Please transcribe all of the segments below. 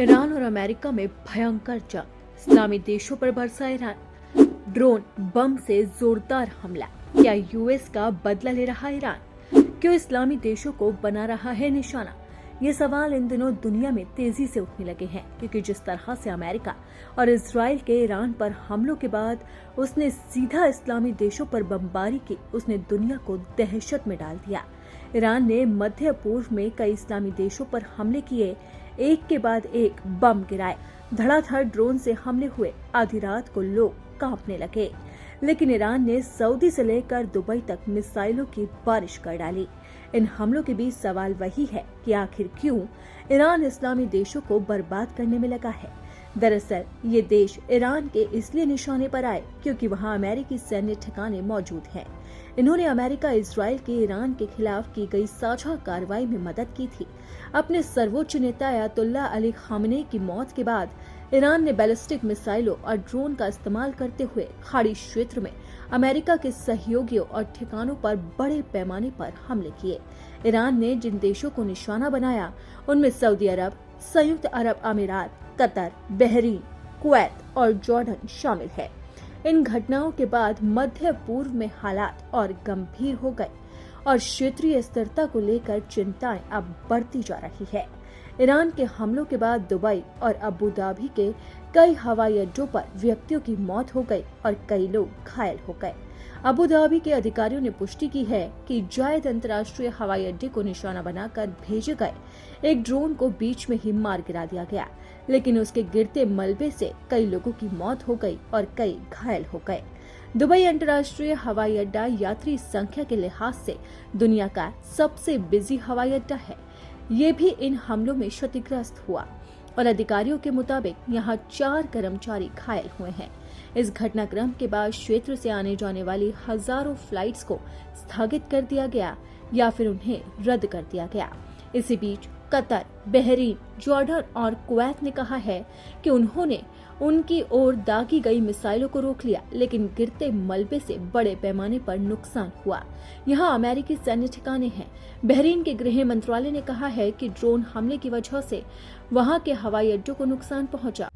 Iran और America में भयंकर जंग। इस्लामी देशों पर बरसा ईरान। ड्रोन बम से जोरदार हमला। क्या यूएस का बदला ले रहा ईरान? क्यों इस्लामी देशों को बना रहा है निशाना? ये सवाल इन दिनों दुनिया में तेजी से उठने लगे हैं, क्योंकि जिस तरह से अमेरिका और इजराइल के ईरान पर हमलों के बाद उसने सीधा इस्लामी देशों पर बमबारी की, उसने दुनिया को दहशत में डाल दिया। ईरान ने मध्य पूर्व में कई इस्लामी देशों पर हमले किए, एक के बाद एक बम गिराए, धड़ाधड़ ड्रोन से हमले हुए, आधी रात को लोग कांपने लगे। लेकिन ईरान ने सऊदी से लेकर दुबई तक मिसाइलों की बारिश कर डाली। इन हमलों के बीच सवाल वही है कि आखिर क्यों ईरान इस्लामी देशों को बर्बाद करने में लगा है। दरअसल ये देश ईरान के इसलिए निशाने पर आए क्योंकि वहां अमेरिकी सैन्य ठिकाने मौजूद हैं। इन्होंने अमेरिका इजराइल के ईरान के खिलाफ की गई साझा कार्रवाई में मदद की थी। अपने सर्वोच्च नेता अयातुल्लाह अली खामेनी की मौत के बाद ईरान ने बैलिस्टिक मिसाइलों और ड्रोन का इस्तेमाल करते हुए खाड़ी क्षेत्र में अमेरिका के सहयोगियों और ठिकानों पर बड़े पैमाने पर हमले किए। ईरान ने जिन देशों को निशाना बनाया उनमें सऊदी अरब, संयुक्त अरब अमीरात, कतर, बहरीन, कुवैत और जॉर्डन शामिल है। इन घटनाओं के बाद मध्य पूर्व में हालात और गंभीर हो गए और क्षेत्रीय स्थिरता को लेकर चिंताएं अब बढ़ती जा रही है। ईरान के हमलों के बाद दुबई और अबू धाबी के कई हवाई अड्डों पर व्यक्तियों की मौत हो गई और कई लोग घायल हो गए। अबू धाबी के अधिकारियों ने पुष्टि की है कि जायद अंतर्राष्ट्रीय हवाई अड्डे को निशाना बनाकर भेजे गए एक ड्रोन को बीच में ही मार गिरा दिया गया, लेकिन उसके गिरते मलबे से कई लोगों की मौत हो गई और कई घायल हो गए। दुबई अंतर्राष्ट्रीय हवाई अड्डा यात्री संख्या के लिहाज से दुनिया का सबसे बिजी हवाई अड्डा है। ये भी इन हमलों में क्षतिग्रस्त हुआ और अधिकारियों के मुताबिक यहाँ 4 कर्मचारी घायल हुए हैं। इस घटनाक्रम के बाद क्षेत्र से आने जाने वाली हजारों फ्लाइट्स को स्थगित कर दिया गया या फिर उन्हें रद्द कर दिया गया। इसी बीच कतर, बहरीन, जॉर्डन और कुवैत ने कहा है कि उन्होंने उनकी ओर दागी गई मिसाइलों को रोक लिया, लेकिन गिरते मलबे से बड़े पैमाने पर नुकसान हुआ। यहाँ अमेरिकी सैन्य ठिकाने हैं। बहरीन के गृह मंत्रालय ने कहा है कि ड्रोन हमले की वजह से वहां के हवाई अड्डों को नुकसान पहुंचा।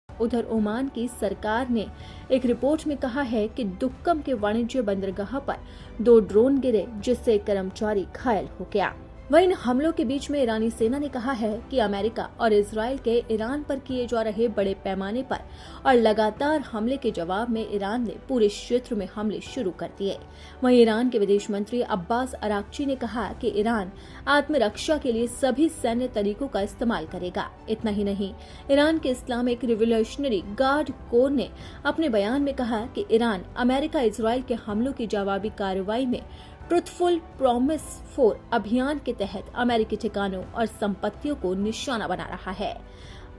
उधर ओमान की सरकार ने एक रिपोर्ट में कहा है कि दुक्कम के वाणिज्य बंदरगाह पर 2 ड्रोन गिरे, जिससे एक कर्मचारी घायल हो गया। वहीं इन हमलों के बीच में ईरानी सेना ने कहा है कि अमेरिका और इजराइल के ईरान पर किए जा रहे बड़े पैमाने पर और लगातार हमले के जवाब में ईरान ने पूरे क्षेत्र में हमले शुरू कर दिए। वहीं ईरान के विदेश मंत्री अब्बास अराक्ची ने कहा कि ईरान आत्मरक्षा के लिए सभी सैन्य तरीकों का इस्तेमाल करेगा। इतना ही नहीं, ईरान के इस्लामिक रिवोल्यूशनरी गार्ड कोर ने अपने बयान में कहा कि ईरान अमेरिका इजराइल के हमलों की जवाबी कार्रवाई में ट्रुथफुल प्रॉमिस 4 अभियान के तहत अमेरिकी ठिकानों और संपत्तियों को निशाना बना रहा है।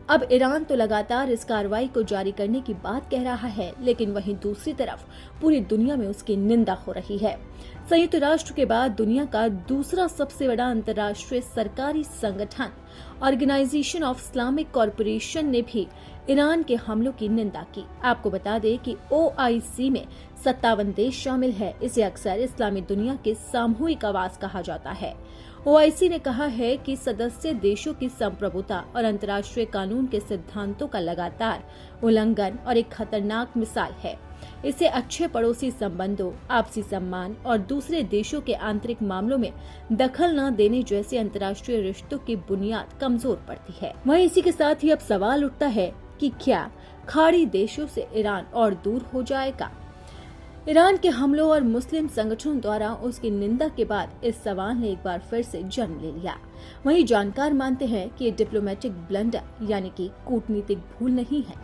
अब ईरान तो लगातार इस कार्रवाई को जारी करने की बात कह रहा है, लेकिन वहीं दूसरी तरफ पूरी दुनिया में उसकी निंदा हो रही है। संयुक्त राष्ट्र के बाद दुनिया का दूसरा सबसे बड़ा अंतर्राष्ट्रीय सरकारी संगठन ऑर्गेनाइजेशन ऑफ इस्लामिक कॉरपोरेशन ने भी ईरान के हमलों की निंदा की। आपको बता दें कि OIC में 57 देश शामिल है। इसे अक्सर इस्लामी दुनिया के सामूहिक आवाज कहा जाता है। OIC ने कहा है कि सदस्य देशों की संप्रभुता और अंतर्राष्ट्रीय कानून के सिद्धांतों का लगातार उल्लंघन और एक खतरनाक मिसाल है। इसे अच्छे पड़ोसी संबंधों, आपसी सम्मान और दूसरे देशों के आंतरिक मामलों में दखल न देने जैसे अंतर्राष्ट्रीय रिश्तों की बुनियाद कमजोर पड़ती है। वहीं इसी के साथ ही अब सवाल उठता है कि क्या खाड़ी देशों से ईरान और दूर हो जाएगा? ईरान के हमलों और मुस्लिम संगठनों द्वारा उसकी निंदा के बाद इस सवाल ने एक बार फिर से जन्म ले लिया। वहीं जानकार मानते हैं कि ये डिप्लोमेटिक ब्लंडर यानी कि कूटनीतिक भूल नहीं है।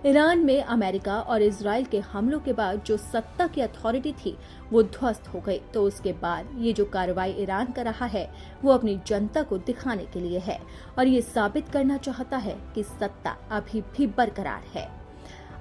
ईरान में अमेरिका और इजराइल के हमलों के बाद जो सत्ता की अथॉरिटी थी वो ध्वस्त हो गई, तो उसके बाद ये जो कार्रवाई ईरान कर रहा है वो अपनी जनता को दिखाने के लिए है और ये साबित करना चाहता है कि सत्ता अभी भी बरकरार है।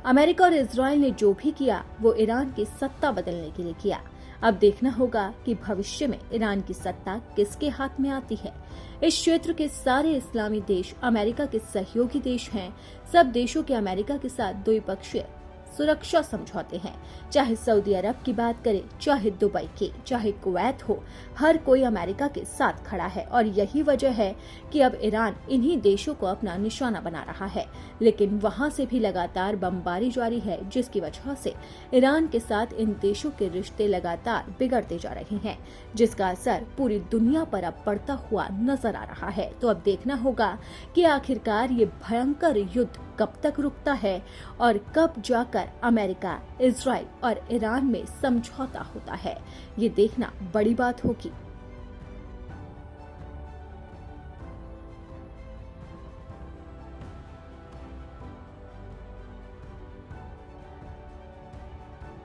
अमेरिका और इजराइल ने जो भी किया वो ईरान की सत्ता बदलने के लिए किया। अब देखना होगा कि भविष्य में ईरान की सत्ता किसके हाथ में आती है। इस क्षेत्र के सारे इस्लामी देश अमेरिका के सहयोगी देश हैं। सब देशों के अमेरिका के साथ द्विपक्षीय सुरक्षा समझौते हैं। चाहे सऊदी अरब की बात करें, चाहे दुबई की, चाहे कुवैत हो, हर कोई अमेरिका के साथ खड़ा है और यही वजह है कि अब ईरान इन्हीं देशों को अपना निशाना बना रहा है। लेकिन वहां से भी लगातार बमबारी जारी है, जिसकी वजह से ईरान के साथ इन देशों के रिश्ते लगातार बिगड़ते जा रहे हैं, जिसका असर पूरी दुनिया पर अब पड़ता हुआ नजर आ रहा है। तो अब देखना होगा कि आखिरकार ये भयंकर युद्ध कब तक रुकता है और कब जाकर अमेरिका, इजराइल और ईरान में समझौता होता है। ये देखना बड़ी बात होगी।